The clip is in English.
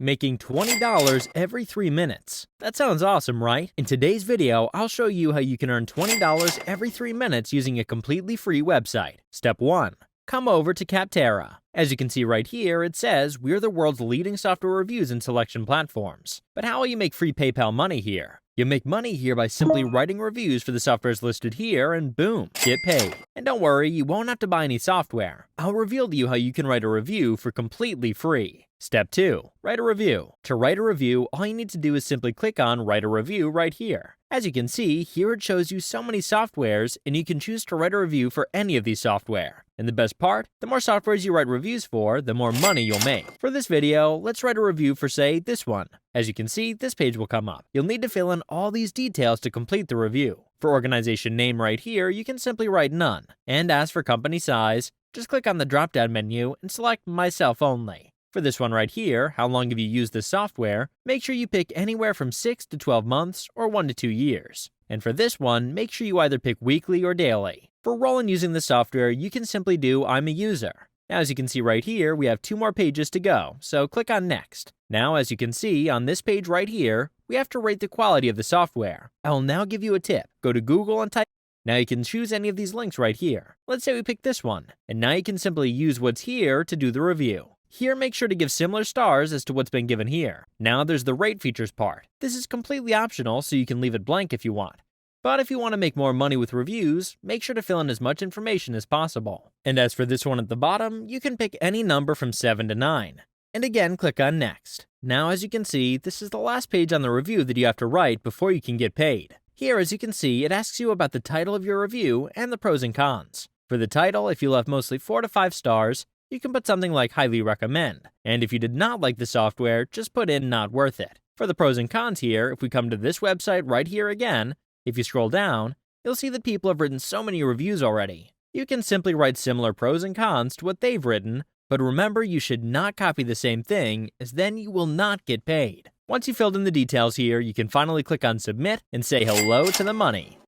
Making $20 every 3 minutes. That sounds awesome, right? In today's video, I'll show you how you can earn $20 every 3 minutes using a completely free website. Step 1. Come over to Capterra. As you can see right here, it says we're the world's leading software reviews and selection platforms. But how will you make free PayPal money here? You make money here by simply writing reviews for the softwares listed here and boom, get paid. And don't worry, you won't have to buy any software. I'll reveal to you how you can write a review for completely free. Step 2. Write a review. To write a review, all you need to do is simply click on Write a Review right here. As you can see, here it shows you so many softwares, and you can choose to write a review for any of these software. And the best part, the more softwares you write reviews for, the more money you'll make. For this video, let's write a review for, say, this one. As you can see, this page will come up. You'll need to fill in all these details to complete the review. For organization name right here, you can simply write none. And as for company size, just click on the drop-down menu and select Myself Only. For this one right here, how long have you used this software, make sure you pick anywhere from 6 to 12 months or 1 to 2 years. And for this one, make sure you either pick weekly or daily. For role in using the software, you can simply do I'm a user. Now as you can see right here, we have 2 more pages to go, so click on Next. Now as you can see on this page right here, we have to rate the quality of the software. I will now give you a tip. Go to Google and type. Now you can choose any of these links right here. Let's say we pick this one, and now you can simply use what's here to do the review. Here, make sure to give similar stars as to what's been given here. Now there's the rate features part. This is completely optional, so you can leave it blank if you want. But if you want to make more money with reviews, make sure to fill in as much information as possible. And as for this one at the bottom, you can pick any number from 7 to 9. And again, click on Next. Now as you can see, this is the last page on the review that you have to write before you can get paid. Here, as you can see, it asks you about the title of your review and the pros and cons. For the title, if you left mostly 4 to 5 stars, you can put something like highly recommend. And if you did not like the software, just put in not worth it. For the pros and cons here, if we come to this website right here again, if you scroll down, you'll see that people have written so many reviews already. You can simply write similar pros and cons to what they've written, but remember you should not copy the same thing, as then you will not get paid. Once you filled in the details here, you can finally click on Submit and say hello to the money.